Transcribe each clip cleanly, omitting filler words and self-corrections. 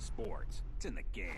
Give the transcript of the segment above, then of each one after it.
sports. It's in the game.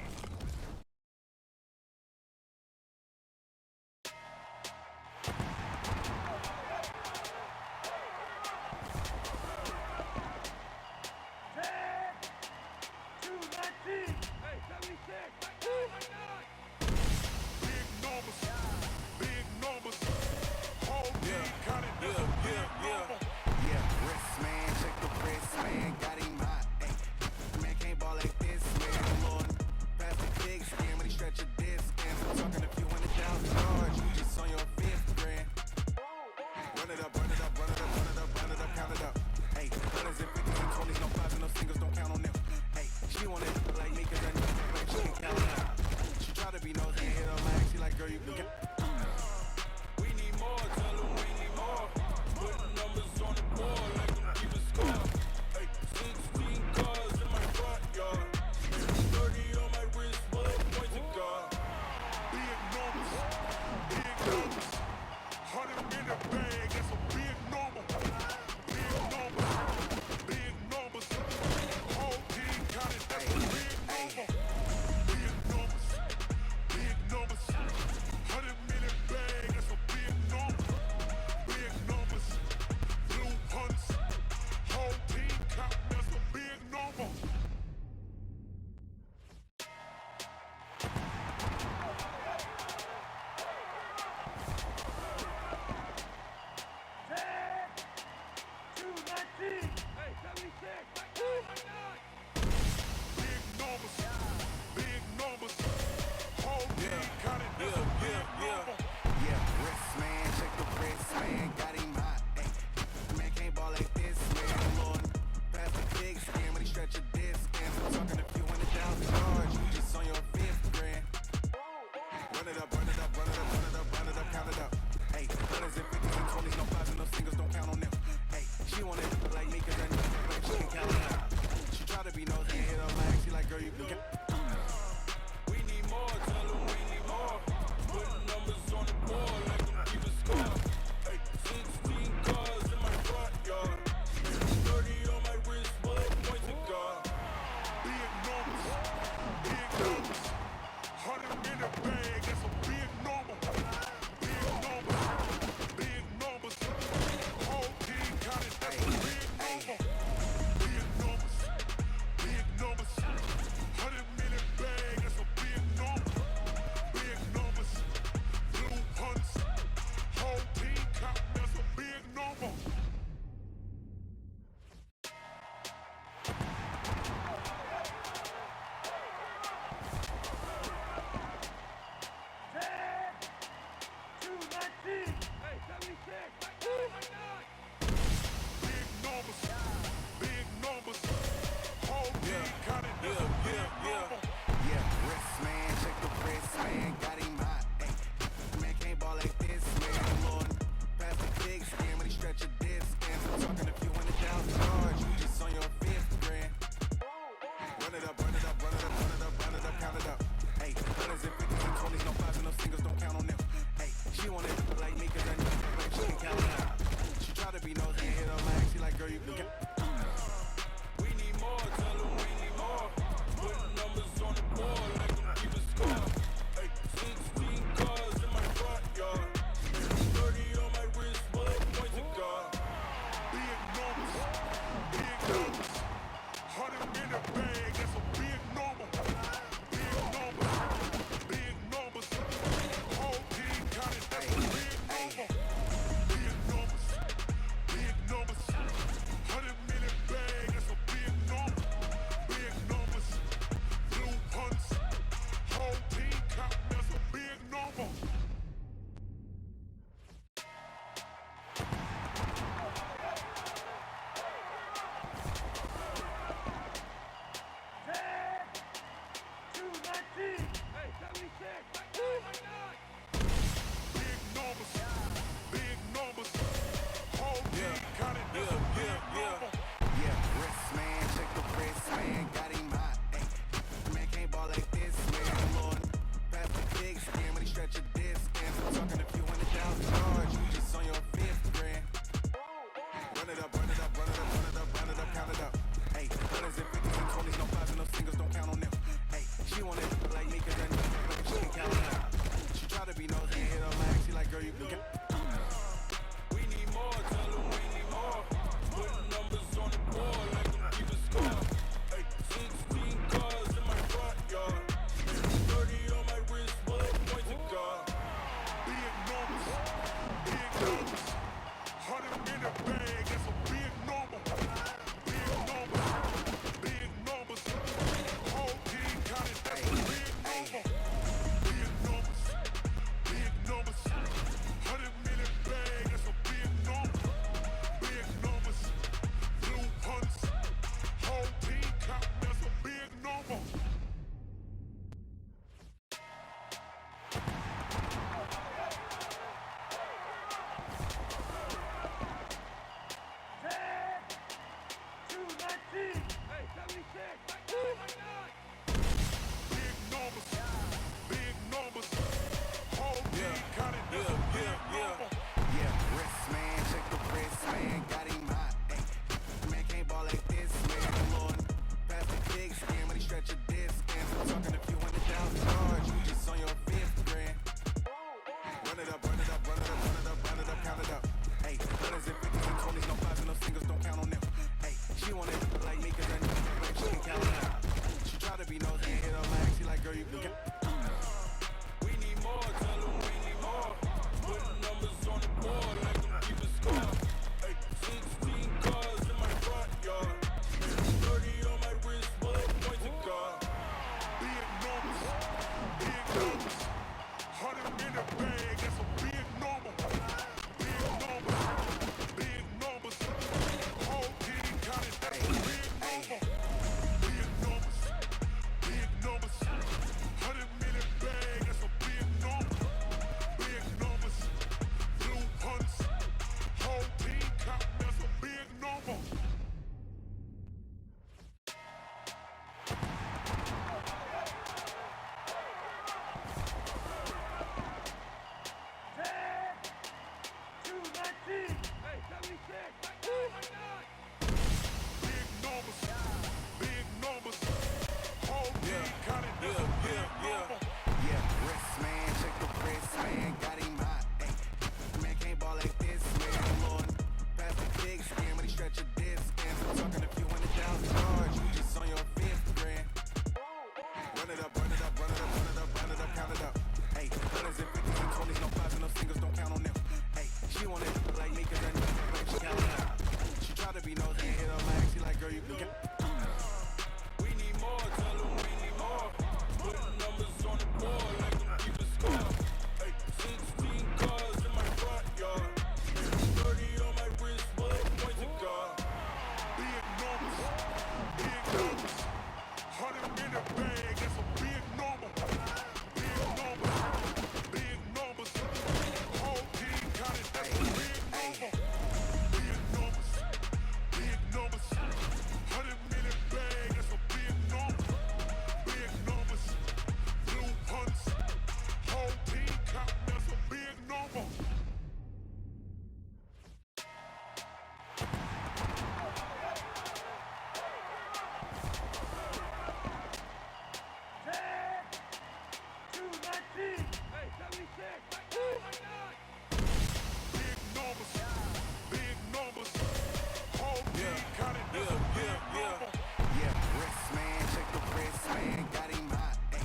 Yeah, wrist man, check the wrist man, got him hot. Ay,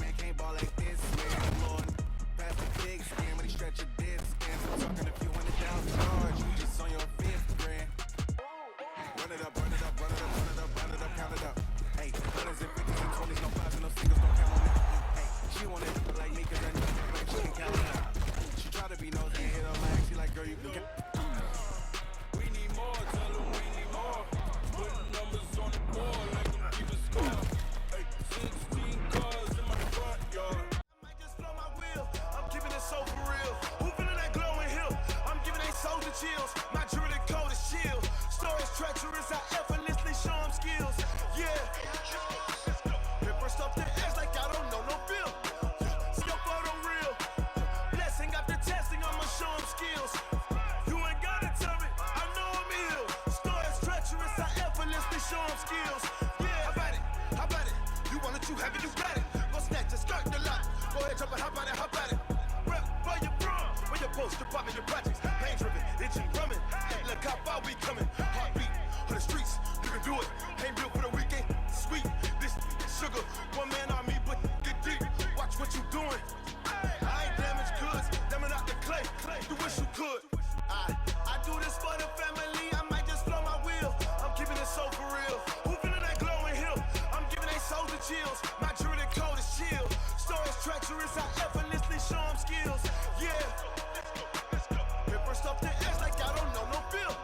man can't ball like this, man. Lord, pass the big skin when he stretch your dead skin. I'm talking a few $100,000 charge, you just on your fifth grand. Run it up, run it up, run it up, run it up, run it up, count it up. Hey, hundreds and fifties and twenties, no fives and no singles, don't count on me. Hey, she wanna do like me 'cause I know she can count it up. She try to be nosy and hit her lag. She like, girl, you can count. We need more, tell them we need more. Putting numbers on the board like them keep a score. Hey, 16 cars in my front yard. I might just blow my wheel. I'm giving it so for real. Who feeling that glowing hill? I'm giving they soldier chills. My jewelry coat is chill. Stories treacherous, I effortlessly show them skills. Yeah. Paper stuff the edge like I don't know no bill. See your photo real. Blessing after testing, I'ma show them skills. You ain't gotta tell me, I know I'm ill. Stories treacherous, I effortlessly show them skills. Yeah, how about it? How about it? You want it, you have it, you got it. Go snatch it, skirt the lot. Go ahead, jump it, how about it, how about it? Rep where you from, where you post, you're popping your projects. Pain driven, itching, drumming. Hey, look how far we coming. Heartbeat on the streets, you can do it. Ain't built for the weekend, sweet. This sugar, one man on me, but get deep. Watch what you doing. I ain't damaged goods, damn out the clay. You wish you could. I do this for the family. I might just blow my wheel. I'm keeping it so for real. Who feeling that glowing hill? I'm giving they soldier chills. My jewelry coat is chill. Stories treacherous, I effortlessly show them skills. Yeah. Paper stuff the edge like I don't know no bill.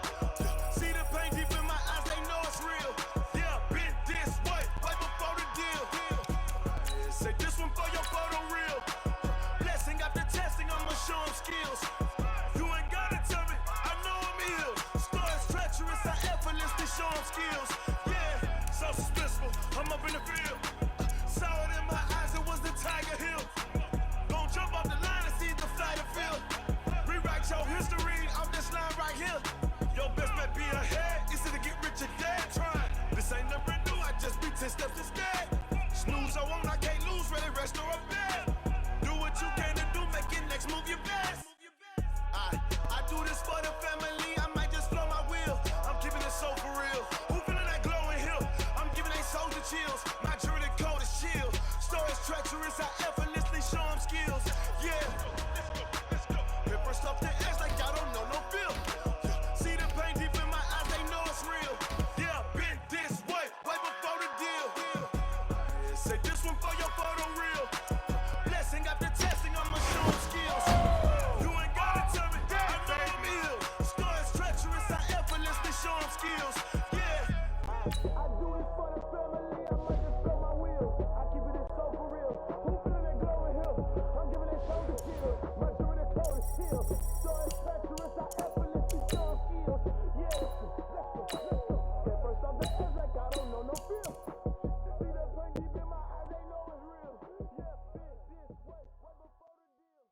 See the pain deep in my eyes, they know it's real. Yeah, been this way, way before the deal. Say this one for your photo real. Blessing after testing, I'ma show them skills. You ain't gotta tell me, I know I'm ill. Stories treacherous, I effortlessly show them skills. Yeah, so suspenseful, I'm up in the field. Saw it in my eyes, it was the Tiger Hill. Gon' jump off the line and see the fly the field. Rewrite your history off this line right here. Your best bet be ahead, easy to get rich or dead. Trying, this ain't never new, I just be 10 steps instead. Snooze, I won't, I can't lose, ready, rest or a bed. Do what you can to do, make your next move your best. I do this for the family, I might just blow my wheel. I'm keeping it so for real. Who feeling that glowing hill? I'm giving they soldier chills. My jewelry coat is chill. Stories treacherous, I effortlessly show them skills. Yeah. Paper stuff the edge like I don't know no bill. See the pain deep in my eyes, they know it's real. Yeah, been this way, way before the deal. Say this one for your photo real. Blessing after testing, I'ma show them skills. You ain't gotta tell me, I know I'm ill. Stories treacherous, I effortlessly show them skills. Yeah. I do this for the family, I might just blow my wheel. I keep it so for real. Who feeling that glowing hill? I'm giving it shoulder chill. My jewelry coat is chill. Stories treacherous, I effortlessly show them skills. Yeah, let's go. At first off the edge like I don't know no feel. See that pain deep in my eyes, they know it's real. Yeah, been this way, way before the deal.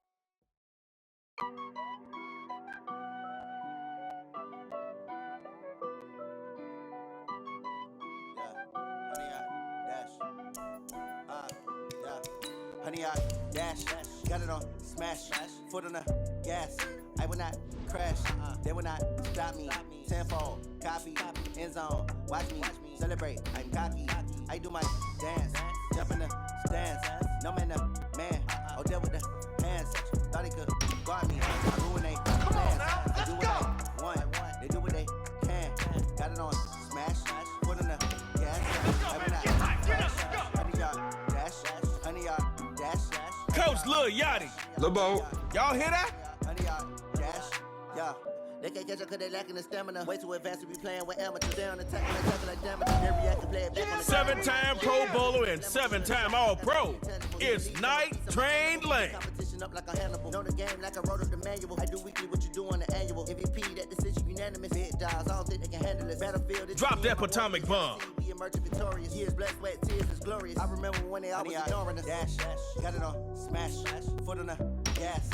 Honey, I dash, got it on smash, foot on the gas. I will not crash, they will not stop me. Tenfold, copy, end zone, watch me celebrate. I'm cocky, I do my dance, jump in the stands. No man, man, oh there with the hands. Thought he could guard me, I ruin they plans. I do what I want, they do what they can. Got it on smash, foot on the gas. I will not crash, honey, y'all dash, honey, y'all dash. Coach Lil Yachty. Lil Bo. Y'all hear that? Honey, y'all dash, yeah. They can't catch up cause they lacking the stamina. Way too advanced to be playing with amateurs. They on attack and attack like damage. They react to play it back on the 7-time Pro Bowler and 7-time All-Pro. It's Night Train Lane. Competition up like a Hannibal. Know the game like I wrote up the manual. I do weekly what you do on the annual. MVP, that decision unanimous. Big dials, I don't think they can handle it. Battlefield. Drop that atomic bomb. We emerging victorious. Years blessed, wet tears is glorious. I remember when they always ignoring us. Dash, got it on smash, foot on the gas.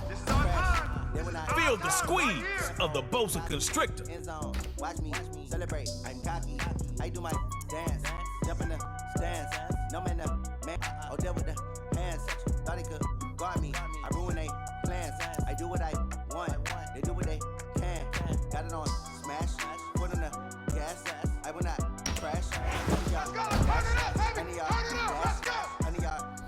This is our time. Feel the squeeze of the Bosa Constrictor. End zone, watch me celebrate. I'm cocky, I do my dance. Jump in the stands. No man, man, oh there with the hands. Thought he could guard me. I ruin they plans. I do what I want. They do what they can. Got it on smash, foot on the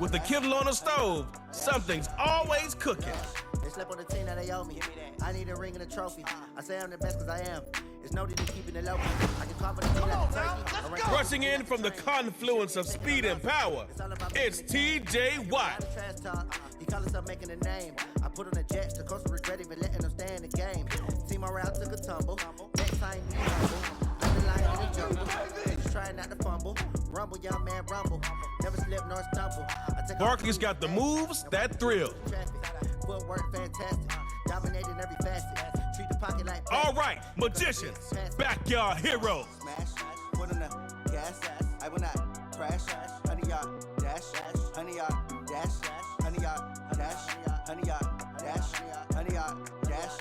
With a kettle on the stove, something's always cooking. They slept on the team that they owe me. I need a ring and a trophy. I say I'm the best because I am. It's no need in keeping it low. I can carve it a like a turkey. Rushing in from the confluence of speed and power, it's T.J. Watt. He call himself making a name. I put on the jets to coast regret even letting them stay in the game. Team around took a tumble. Next time be humble. I'm the lion in the jungle. Just trying not to fumble. Rumble, young man, rumble. Never slip nor stumble. Barkley's got the moves that thrill. Footwork fantastic. Dominating every facet. Treat the pocket like All right, magicians, backyard heroes. Smash, foot on the gas. I will not crash. 100 yard dash. 100 yard dash. 100 yard dash. 100 yard dash. 100 yard dash.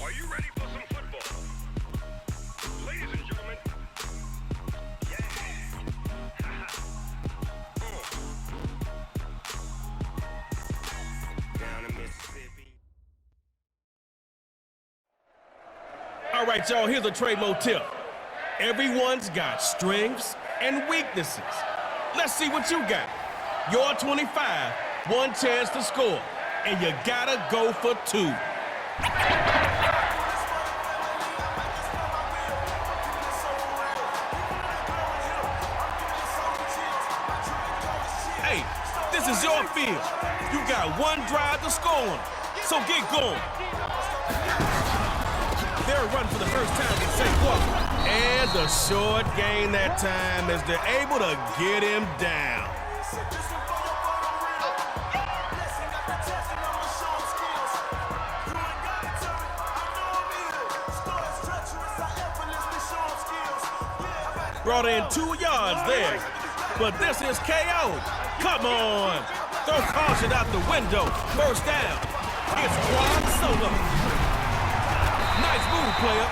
Are you ready for some football? Ladies and gentlemen, down in Mississippi. All right, y'all, here's a trade tip. Everyone's got strengths and weaknesses. Let's see what you got. You're 25, one chance to score, and you gotta go for two. Hey, this is your field. You got one drive to score on, so get going. They're running for the first time in St. Paul. And the short gain that time as they're able to get him down. Brought in 2 yards there, but this is KO. Come on. Throw caution out the window. First down. It's Juan Solo. Nice move, player.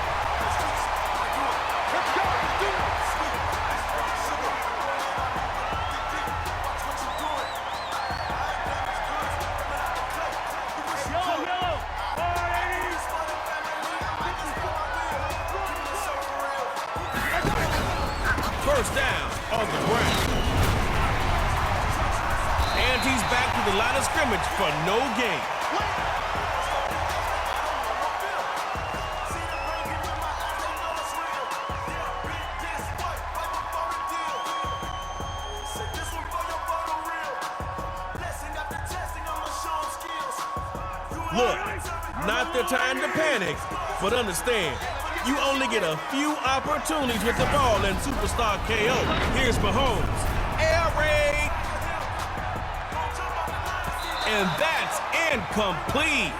First down on the ground. And he's back to the line of scrimmage for no gain. Look, not the time to panic, but understand, you only get a few opportunities with the ball in Superstar KO. Here's Mahomes. Air raid. And that's incomplete.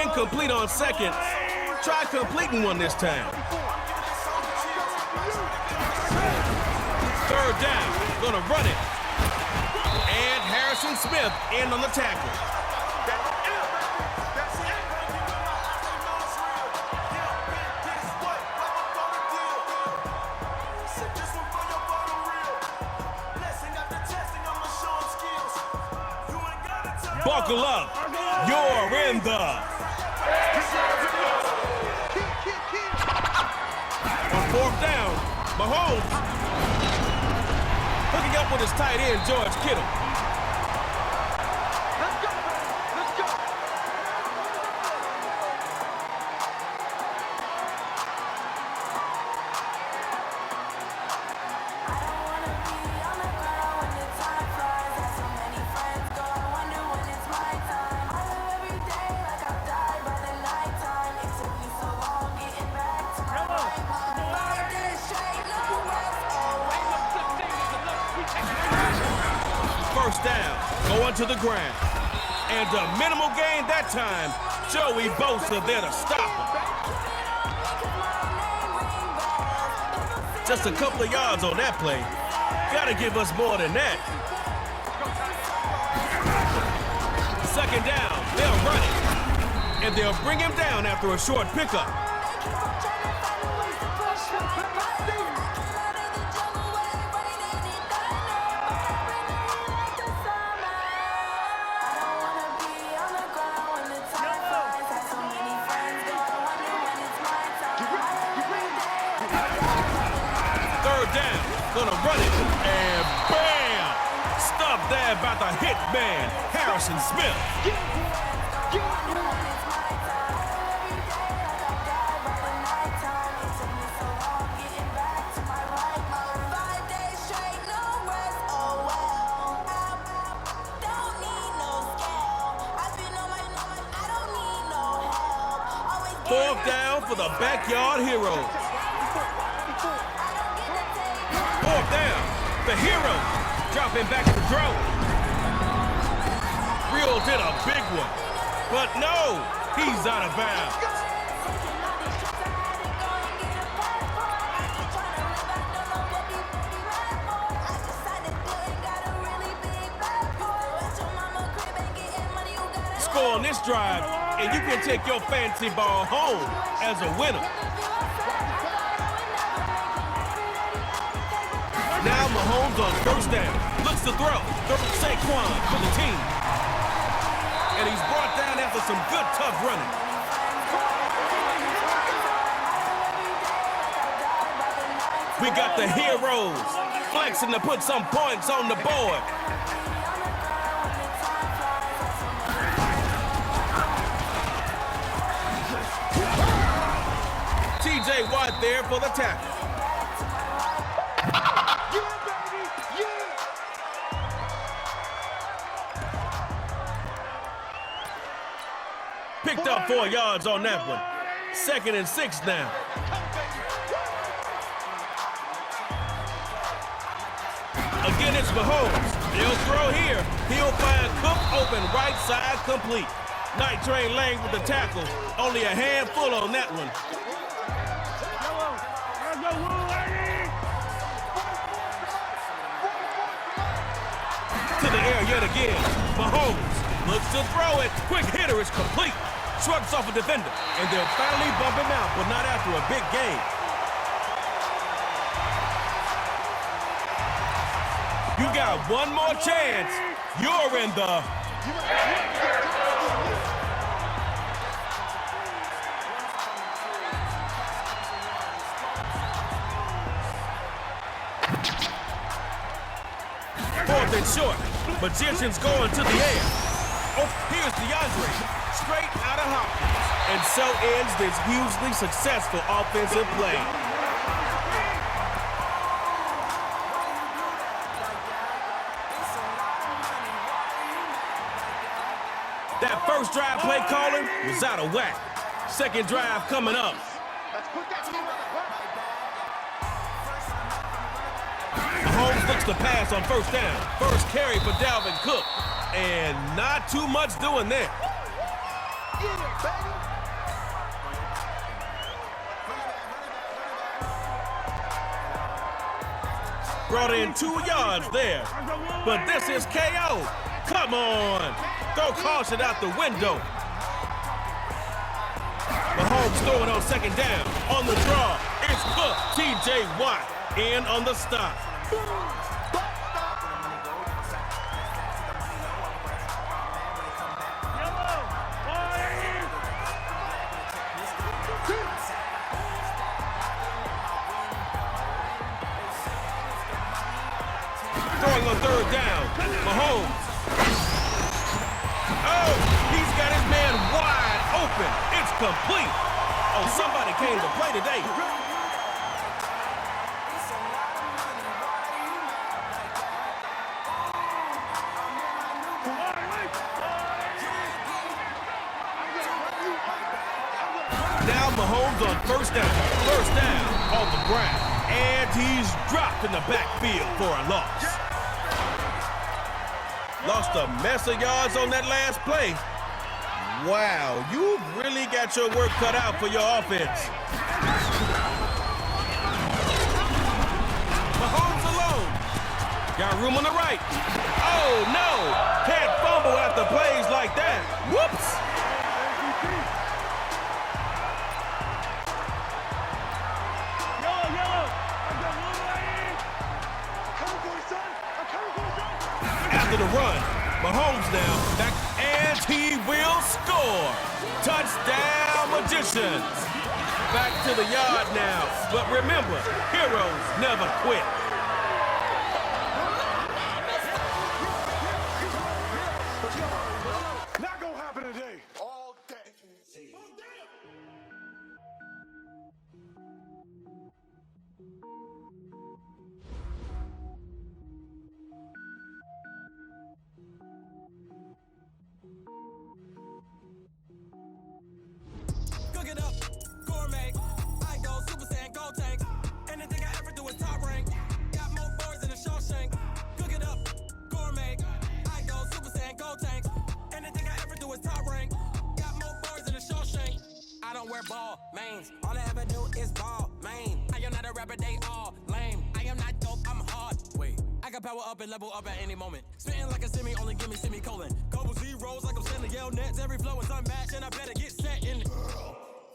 Incomplete on second. Try completing one this time. Third down. Gonna run it. And Harrison Smith in on the tackle. Buckle up. You're in the... On fourth down, Mahomes hooking up with his tight end, George Kittle. First down, going to the ground. And a minimal gain that time. Joey Bosa there to stop him. Just a couple of yards on that play. Gotta give us more than that. Second down, they'll run it. And they'll bring him down after a short pickup. Gonna run it, and bam! Stuffed there by the hit man, Harrison Smith. Fourth down for the backyard heroes. Fourth down, the hero dropping back to throw. Reeled in a big one, but no, he's out of bounds. Score on this drive, and you can take your fantasy ball home as a winner. Now Mahomes on first down. Looks to throw. Saquon for the team. And he's brought down after some good, tough running. We got the heroes flexing to put some points on the board. T.J. Watt there for the tackle. Picked up 4 yards on that one. 2nd and 6 now. Again, it's Mahomes. He'll throw here. He'll find Cook open right side complete. Night Train Lane with the tackle. Only a handful on that one. To the air yet again. Mahomes looks to throw it. Quick hitter is complete. Shrugs off a defender. And they'll finally bump him out, but not after a big gain. You got one more chance. You're in the... Fourth and short. Magician's going to the air. Oh, here's DeAndre. Straight out of Hopkins. And so ends this hugely successful offensive play. That first drive play calling was out of whack. Second drive coming up. Mahomes looks to pass on first down. First carry for Dalvin Cook. And not too much doing there. Brought in 2 yards there. But this is KO. Come on. Throw caution out the window. Mahomes throwing on second down. On the draw, it's Cook. T.J. Watt in on the stop. Throwing on third down. Mahomes. Oh, he's got his man wide open. It's complete. Oh, somebody came to play today. Now Mahomes on first down. First down on the ground. And he's dropped in the backfield for a loss. Lost a mess of yards on that last play. Wow, you've really got your work cut out for your offense. Got room on the right. Oh, no. Can't fumble after plays like that. Whoops. After the run, Mahomes now back, and he will score. Touchdown, Magicians. Back to the yard now, but remember, heroes never quit. Not gonna happen today. All day. Cook it up, gourmet. I go Super Saiyan, go tank. Anything I ever do is top rank. Got more boards than a Shawshank. Cook it up, gourmet. I go Super Saiyan, go tank. Anything I ever do is top rank. Got more boards than a Shawshank. I don't wear ball mains. All I ever do is ball main. I am not a rapper, they all lame. I am not dope, I'm hard. Wait, I can power up and level up at any moment. Spitting like a semi, only give me semicolon. Couple zeros like I'm sending yell nets. Every flow is unmatched and I better get set in.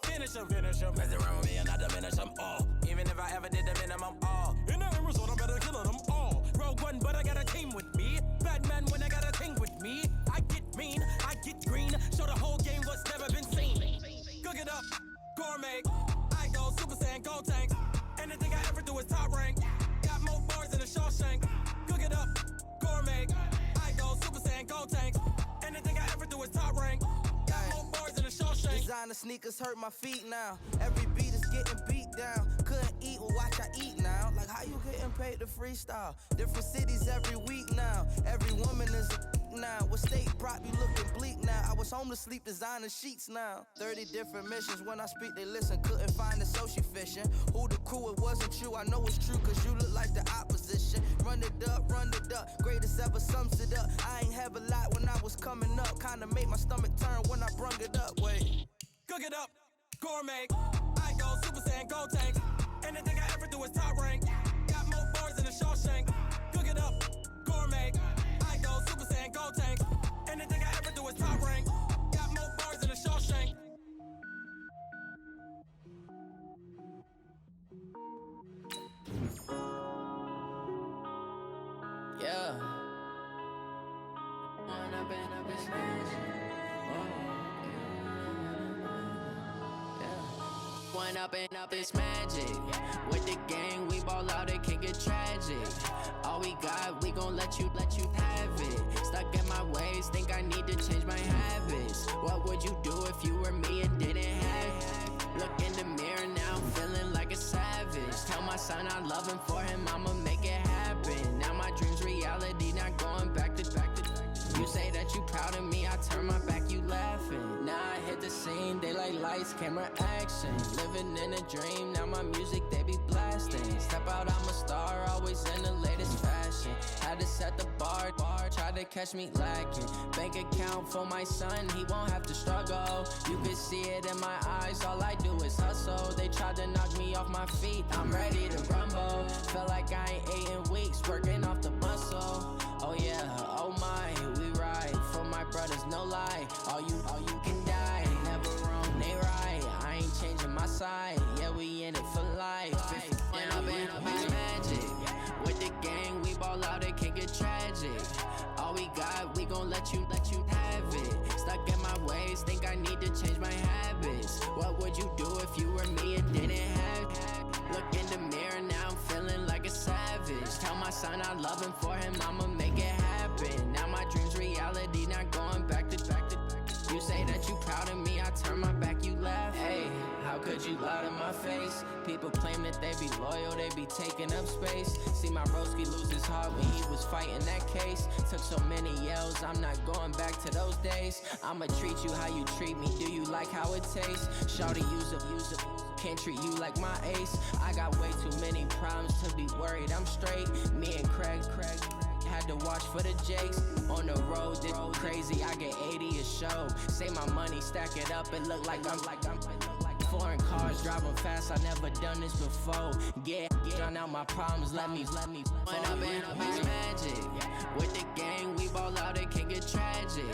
Finish them. Mess around with me and I diminish them all. Even if I ever did the minimum all. In the end result, I'm better killing them all. Rogue One, but I got a team with me. Batman when I got a thing with me. I get mean, I get green. Show the whole game what's never been seen. Cook it up, gourmet. I go Super Saiyan, go tank. Anything I ever do is top rank. Got more bars than a Shawshank. Cook it up, gourmet. I go Super Saiyan, go tank. Anything I ever do is top rank. Got more bars than a Shawshank. Designer sneakers hurt my feet now. Every beat is getting beat down. Couldn't eat, well watch I eat now. Like how you getting paid to freestyle? Different cities every week now. Every woman is a now. What state prop you looking bleak now? I was home to sleep designer sheets now. 30 different missions. When I speak they listen. Couldn't find it so she fishing. Who the crew, it wasn't you. I know it's true cause you look like the opposition. Run it up. Greatest ever sums it up. I ain't have a lot when I was coming up. Kinda made my stomach turn when I brung it up. Wait. Cook it up, gourmet. I go Super Saiyan, go tank. Anything I ever do is top rank. Got more bars than a Shawshank. Cook it up, gourmet. I go Super Saiyan, go tank. Anything I ever do is top rank. Got more bars than a Shawshank. Yeah. One up and up, it's magic. With the gang, we ball out, it can get tragic. All we got, we gon' let you have it. Stuck in my ways, think I need to change my habits. What would you do if you were me and didn't have it? Look in the mirror now, I'm feeling like a savage. Tell my son I love him, for him I'ma make it happen. Now my dream's reality, not going back to. You say that you proud of me, I turn my back, you laughing. Now I hit the scene, they like lights, camera, action. Living in a dream, now my music, they be blasting. Step out, I'm a star, always in the latest fashion. Had to set the bar, try to catch me lacking. Bank account for my son, he won't have to struggle. You can see it in my eyes, all I do is hustle. They tried to knock me off my feet, I'm ready to rumble. Felt like I ain't ate in weeks, working off the muscle. Oh yeah, oh my, we ride for my brothers, no lie. All you can die, never wrong, they right. I ain't changing my side, yeah, we in it for life. When up and up, it's magic. With the gang, we ball out, it can get tragic. All we got, we gon' let you have it. Stuck in my ways, think I need to change my habits. What would you do if you were me and didn't have it? Look in the mirror now, I'm feeling like a savage. Tell my son I love him, for him I'ma make it happen. Now my dream's reality, not going back to. You say that you proud of me, I turn my back, you laugh. Hey, how could you lie to my face? People claim that they be loyal, they be taking up space. See my broski lose his heart when he was fighting that case. Took so many yells, I'm not going back to those days. I'ma treat you how you treat me, do you like how it tastes? Shawty, use up, can't treat you like my ace. I got way too many problems to be worried, I'm straight. Me and Craig had to watch for the Jakes. On the road, this crazy, I get 80 a show. Say my money, stack it up, it look like I'm foreign cars, driving fast, I never done this before. Get drown out my problems, let me. When I've been magic. With the gang, we ball out, it can get tragic.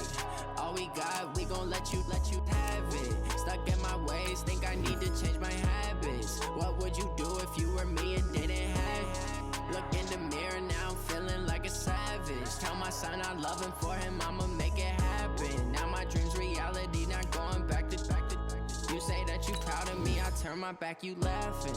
All we got, we gon' let you have it. Stuck in my ways, think I need to change my habits. What would you do if you were me and didn't have it? Look in the mirror, now I'm feeling like a savage. Tell my son I love him, for him I'ma make it happen. Now my dream's reality, not going back to. You say that you proud of me, I turn my back, you laughing.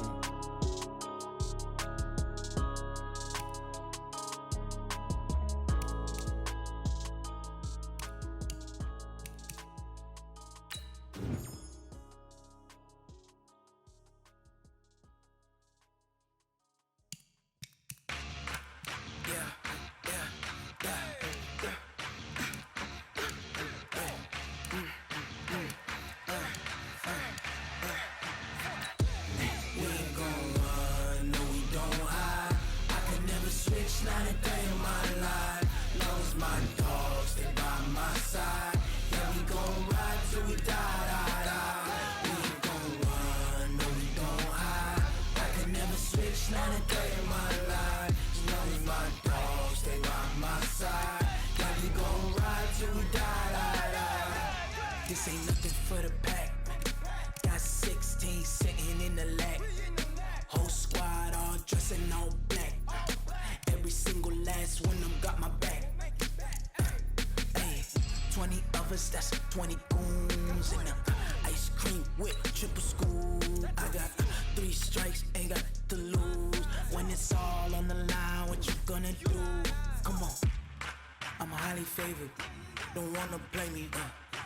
This ain't nothing for the pack. Got 16 sitting in the lag. Whole squad all dressing all black. Every single last one of them got my back. Hey, 20 of us, that's 20 goons in the ice cream whip, triple scoop. I got 3 strikes, ain't got to lose. When it's all on the line, what you gonna do? Come on, I'm highly favored. Don't wanna play me,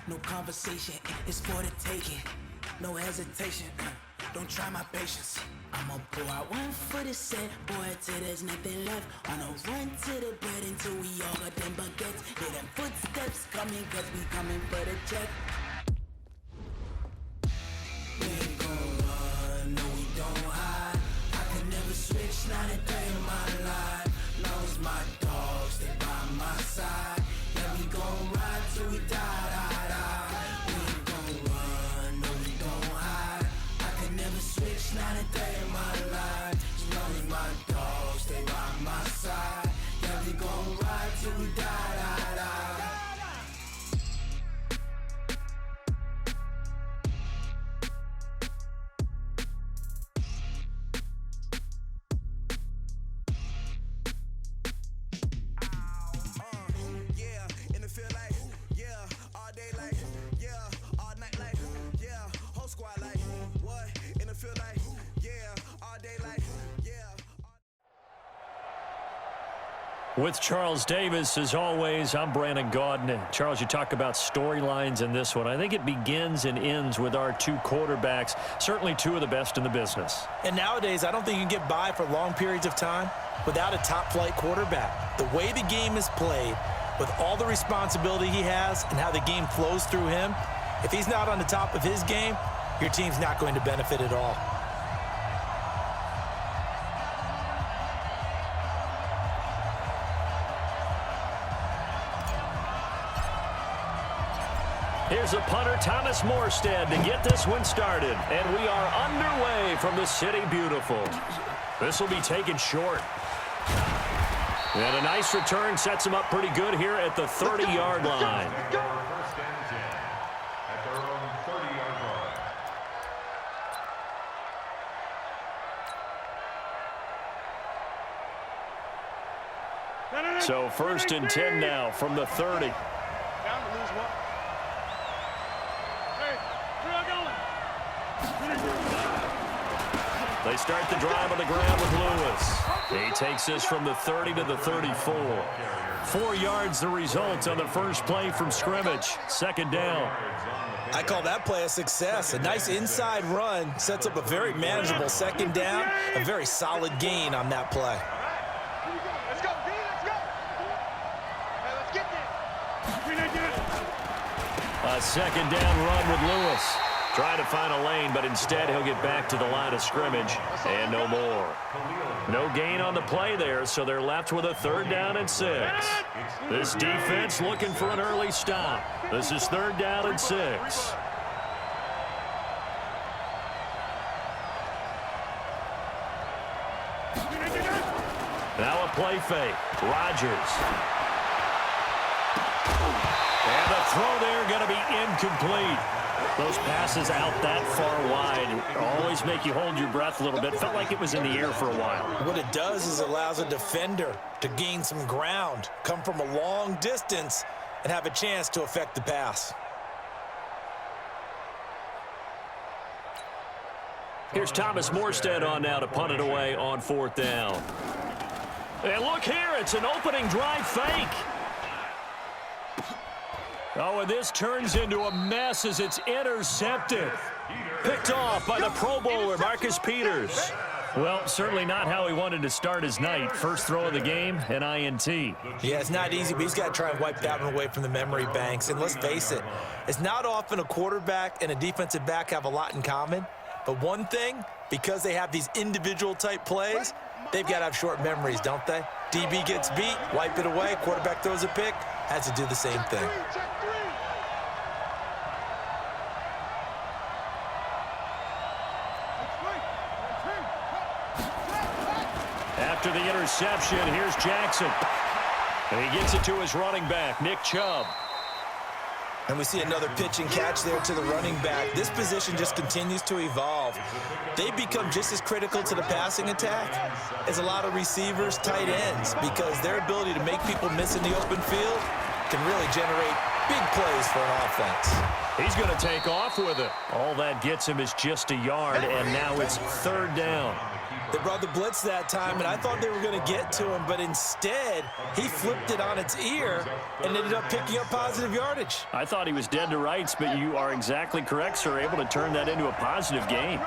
no conversation, it's for the taking. No hesitation, don't try my patience. I'ma pour out one for the set, boy, till there's nothing left. On a run to the bread until we all got them baguettes. Hear them footsteps coming, cause we coming for the check. We ain't gon' run, no we don't hide. I can never switch, not a day in my life. Long as my dogs, stay by my side. Yeah, we gon' ride till we die. We ain't gon' run, no we don't hide. I can never switch, not a day in my life. As long as my dogs stay by my side. Yeah, we gon' ride till we die. With Charles Davis, as always, I'm Brandon Gaudin. Charles, you talk about storylines in this one. I think it begins and ends with our 2 quarterbacks, certainly 2 of the best in the business. And nowadays, I don't think you can get by for long periods of time without a top-flight quarterback. The way the game is played, with all the responsibility he has and how the game flows through him, if he's not on the top of his game, your team's not going to benefit at all. Here's a punter, Thomas Morstead, to get this one started. And we are underway from the City Beautiful. This will be taken short. And a nice return sets him up pretty good here at the 30-yard line. First and 10 at their own 30-yard line. So first and 10 now from the 30. Down to lose one. They start the drive on the ground with Lewis. He takes this from the 30 to the 34. 4 yards the result on the first play from scrimmage. Second down. I call that play a success. A nice inside run sets up a very manageable second down. A very solid gain on that play. Let's go, D, let's go. Hey, let's get this. A second down run with Lewis. Trying to find a lane, but instead he'll get back to the line of scrimmage and no more. No gain on the play there, so they're left with a 3rd down and 6. This defense looking for an early stop. This is 3rd down and 6. play fake. Rodgers. And the throw there going to be incomplete. Those passes out that far wide always make you hold your breath a little bit. Felt like it was in the air for a while. What it does is allows a defender to gain some ground, come from a long distance, and have a chance to affect the pass. Here's Thomas Morstead on now to punt it away on 4th down. And look here, it's an opening drive fake. Oh, and this turns into a mess as it's intercepted. Picked off by the Pro Bowler, Marcus Peters. Well, certainly not how he wanted to start his night. First throw of the game, an INT. Yeah, it's not easy, but he's got to try and wipe that one away from the memory banks. And let's face it, it's not often a quarterback and a defensive back have a lot in common. But one thing, because they have these individual type plays, they've got to have short memories, don't they? DB gets beat, wipe it away, quarterback throws a pick, has to do the same thing. After the interception, here's Jackson. And he gets it to his running back, Nick Chubb. And we see another pitch and catch there to the running back. This position just continues to evolve. They become just as critical to the passing attack as a lot of receivers, tight ends, because their ability to make people miss in the open field can really generate big plays for an offense. He's going to take off with it. All that gets him is just a yard, and now it's 3rd down. They brought the blitz that time, and I thought they were going to get to him, but instead, he flipped it on its ear and ended up picking up positive yardage. I thought he was dead to rights, but you are exactly correct, sir, able to turn that into a positive gain.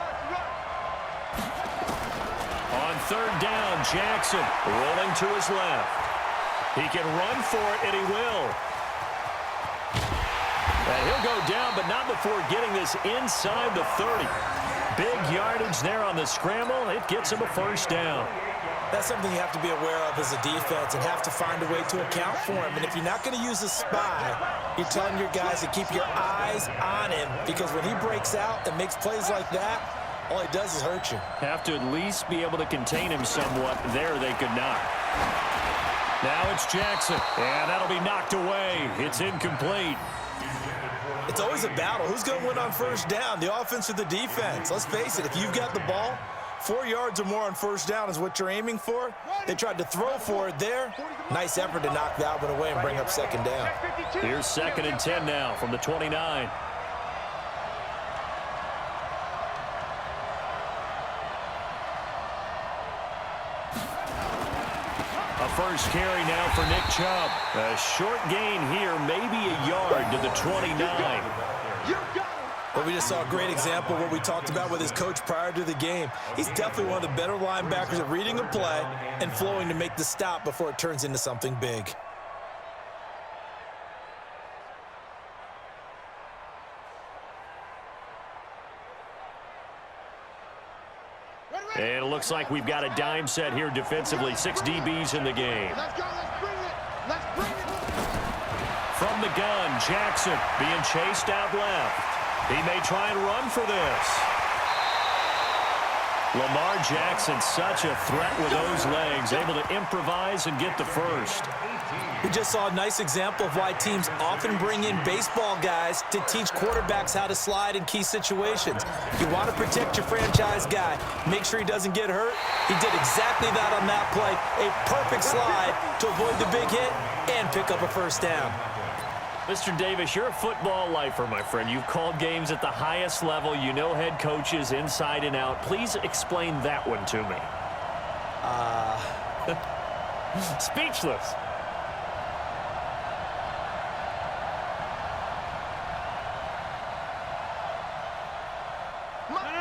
On 3rd down, Jackson rolling to his left. He can run for it, and he will. And he'll go down, but not before getting this inside the 30. Big yardage there on the scramble. It gets him a 1st down. That's something you have to be aware of as a defense and have to find a way to account for him. And if you're not going to use a spy, you're telling your guys to keep your eyes on him, because when he breaks out and makes plays like that, all he does is hurt you. Have to at least be able to contain him somewhat. There they could not. Now it's Jackson, and that'll be knocked away. It's incomplete. It's always a battle. Who's going to win on 1st down, the offense or the defense? Let's face it, if you've got the ball, 4 yards or more on 1st down is what you're aiming for. They tried to throw for it there. Nice effort to knock that one away and bring up 2nd down. Here's 2nd and 10 now from the 29. A first carry now for Nick Chubb. A short gain here, maybe a yard to the 29. Well, we just saw a great example of what we talked about with his coach prior to the game. He's definitely one of the better linebackers at reading a play and flowing to make the stop before it turns into something big. And it looks like we've got a dime set here defensively. 6 DBs in the game. Let's go, let's bring it. Let's bring it. From the gun, Jackson being chased out left. He may try and run for this. Lamar Jackson, such a threat with those legs, able to improvise and get the first. We just saw a nice example of why teams often bring in baseball guys to teach quarterbacks how to slide in key situations. You want to protect your franchise guy. Make sure he doesn't get hurt. He did exactly that on that play. A perfect slide to avoid the big hit and pick up a 1st down. Mr. Davis, you're a football lifer, my friend. You've called games at the highest level. You know head coaches inside and out. Please explain that one to me. Speechless.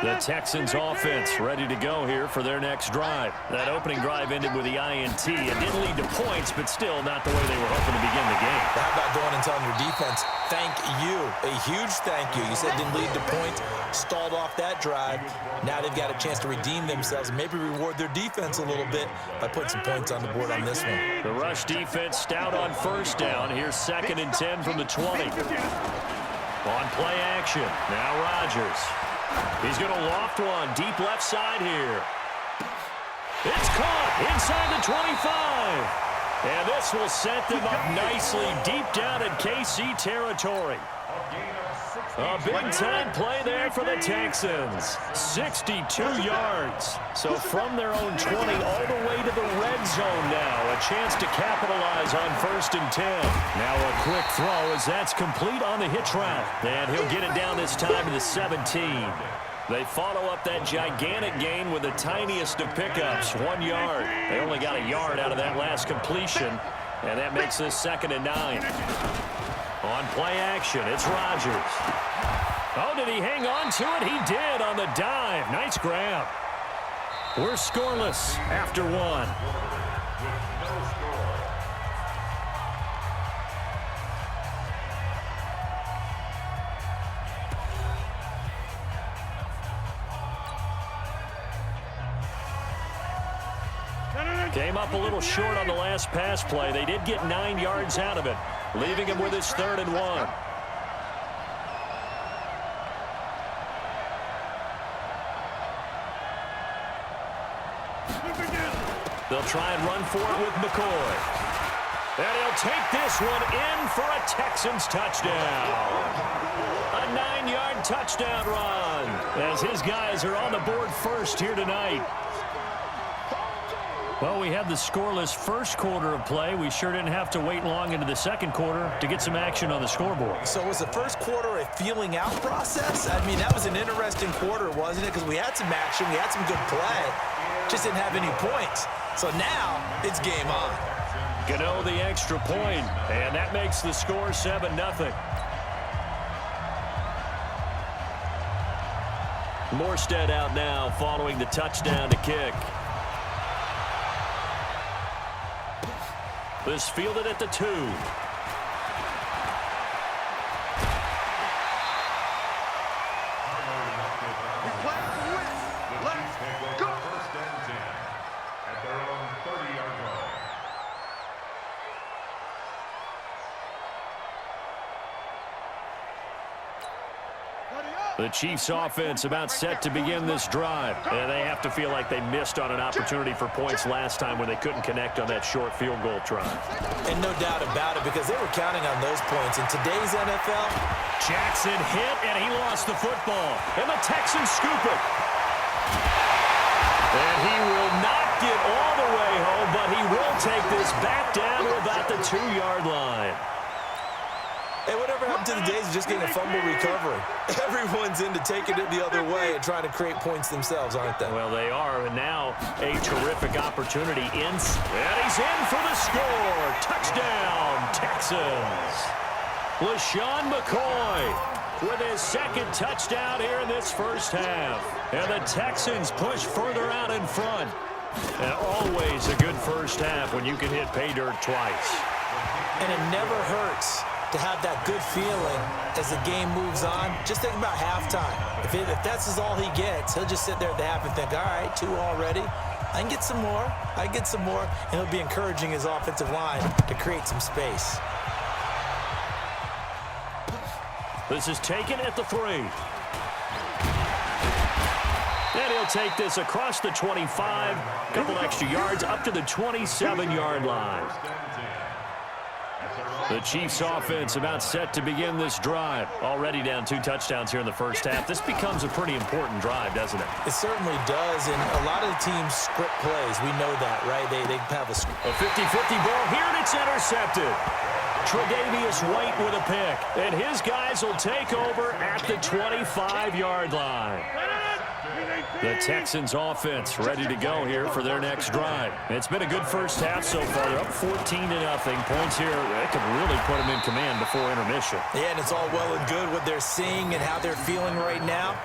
The Texans offense ready to go here for their next drive. That opening drive ended with the INT. It didn't lead to points, but still not the way they were hoping to begin the game. How about going and telling your defense, thank you, a huge thank you. You said it didn't lead to points, stalled off that drive. Now they've got a chance to redeem themselves and maybe reward their defense a little bit by putting some points on the board on this one. The rush defense stout on 1st down. Here's 2nd and 10 from the 20. On play action, now Rodgers. He's going to loft one deep left side here. It's caught inside the 25. And this will set them up nicely deep down in KC territory. A big-time play there for the Texans. 62 yards. So from their own 20 all the way to the red zone now. A chance to capitalize on 1st and 10. Now a quick throw as that's complete on the hitch route. And he'll get it down this time to the 17. They follow up that gigantic gain with the tiniest of pickups, 1 yard. They only got a yard out of that last completion, and that makes this 2nd and 9. On play action, it's Rodgers. Oh, did he hang on to it? He did on the dive. Nice grab. We're scoreless after 1. Came up a little short on the last pass play. They did get 9 yards out of it, leaving him with his 3rd and 1. They'll try and run for it with McCoy. And he'll take this one in for a Texans touchdown. A 9-yard touchdown run as his guys are on the board first here tonight. Well, we had the scoreless first quarter of play. We sure didn't have to wait long into the second quarter to get some action on the scoreboard. So was the first quarter a feeling out process? I mean, that was an interesting quarter, wasn't it? Because we had some action, we had some good play, just didn't have any points. So now it's game on. Gano the extra point, and that makes the score 7-0. Morstead out now following the touchdown to kick. This fielded at the 2. The Chiefs offense about set to begin this drive. And they have to feel like they missed on an opportunity for points last time when they couldn't connect on that short field goal try. And no doubt about it, because they were counting on those points. In today's NFL, Jackson hit, and he lost the football. And the Texans scoop it. And he will not get all the way home, but he will take this back down to about the 2-yard line. Hey, whatever happened to the days of just getting a fumble recovery? Everyone's into taking it the other way and trying to create points themselves, aren't they? Well, they are, and now a terrific opportunity. And he's in for the score. Touchdown, Texans. LaShawn McCoy with his 2nd touchdown here in this first half. And the Texans push further out in front. And always a good first half when you can hit pay dirt twice. And it never hurts to have that good feeling as the game moves on. Just think about halftime. If that's all he gets, he'll just sit there at the half and think, all right, 2 already. I can get some more. I can get some more. And he'll be encouraging his offensive line to create some space. This is taken at the 3. And he'll take this across the 25. Couple extra yards up to the 27-yard line. The Chiefs offense about set to begin this drive. Already down 2 touchdowns here in the first half. This becomes a pretty important drive, doesn't it? It certainly does, and a lot of the teams script plays. We know that, right? They have a 50-50 ball here, and it's intercepted. Tre'Davious White with a pick, and his guys will take over at the 25-yard line. The Texans offense ready to go here for their next drive. It's been a good first half so far. They're up 14-0. Points here, that could really put them in command before intermission. Yeah, and it's all well and good what they're seeing and how they're feeling right now.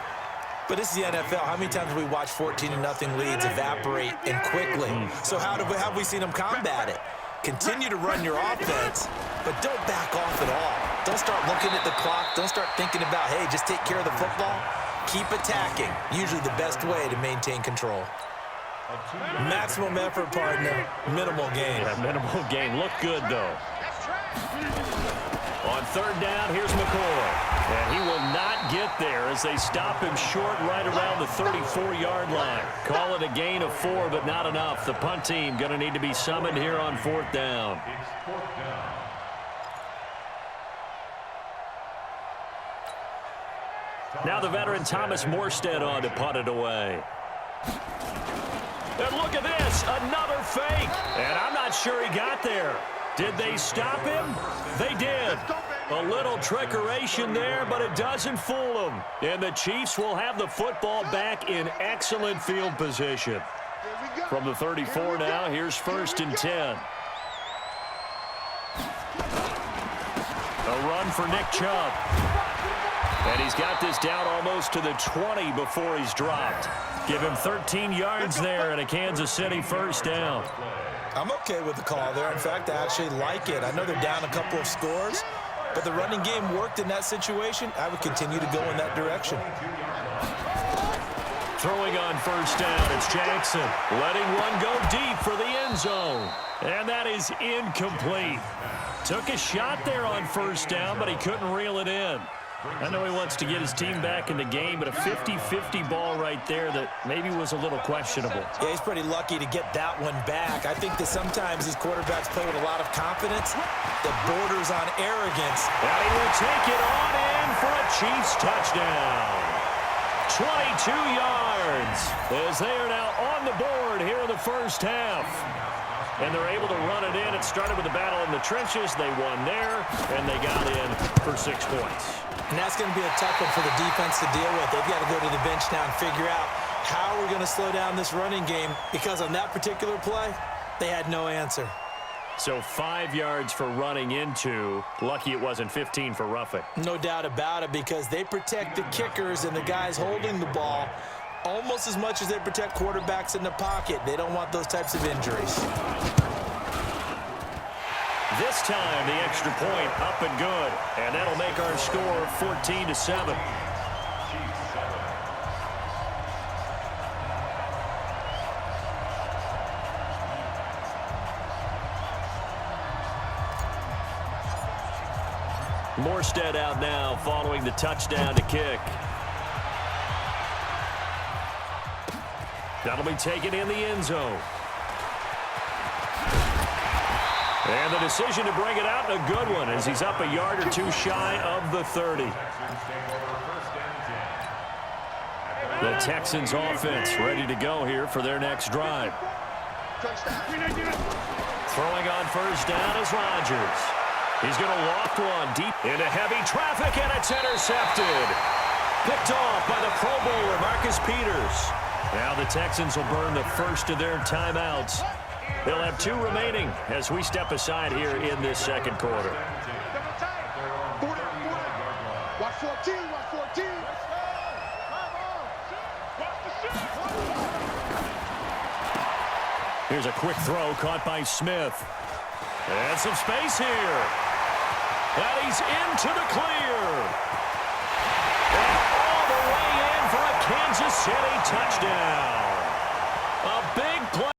But it's the NFL. How many times have we watched 14-0 leads evaporate and quickly? So how have we seen them combat it? Continue to run your offense, but don't back off at all. Don't start looking at the clock. Don't start thinking about, hey, just take care of the football. Keep attacking. Usually the best way to maintain control. Maximum effort, partner. Minimal gain. Yeah, minimal gain. Look good, though. On 3rd down, here's McCoy. And he will not get there as they stop him short right around the 34-yard line. Call it a gain of 4, but not enough. The punt team going to need to be summoned here on 4th down. Now the veteran Thomas Morstead on to punt it away. And look at this, another fake. And I'm not sure he got there. Did they stop him? They did. A little trickeration there, but it doesn't fool them. And the Chiefs will have the football back in excellent field position. From the 34 now, here's 1st and 10. A run for Nick Chubb. And he's got this down almost to the 20 before he's dropped. Give him 13 yards there and a Kansas City 1st down. I'm okay with the call there. In fact, I actually like it. I know they're down a couple of scores, but the running game worked in that situation. I would continue to go in that direction. Throwing on 1st down, it's Jackson. Letting one go deep for the end zone. And that is incomplete. Took a shot there on 1st down, but he couldn't reel it in. I know he wants to get his team back in the game, but a 50-50 ball right there that maybe was a little questionable. Yeah, he's pretty lucky to get that one back. I think that sometimes these quarterbacks play with a lot of confidence that borders on arrogance. And he will take it on in for a Chiefs touchdown. 22 yards as they are now on the board here in the 1st half. And they're able to run it in. It started with a battle in the trenches. They won there, and they got in for 6 points. And that's going to be a tough one for the defense to deal with. They've got to go to the bench now and figure out how we're going to slow down this running game, because on that particular play, they had no answer. So 5 yards for running into. Lucky it wasn't 15 for roughing. No doubt about it, because they protect the kickers and the guys holding the ball almost as much as they protect quarterbacks in the pocket. They don't want those types of injuries. This time, the extra point up and good. And that'll make our score 14-7. Morstead out now following the touchdown to kick. That'll be taken in the end zone. And the decision to bring it out, a good one, as he's up a yard or 2 shy of the 30. The Texans offense ready to go here for their next drive. Throwing on 1st down is Rodgers. He's going to loft one deep into heavy traffic, and it's intercepted. Picked off by the Pro Bowler, Marcus Peters. Now the Texans will burn the first of their timeouts. They'll have 2 remaining as we step aside here in this 2nd quarter. Watch 14, watch 14. Here's a quick throw caught by Smith. And some space here. And he's into the clear. And all the way in for a Kansas City touchdown. A big play.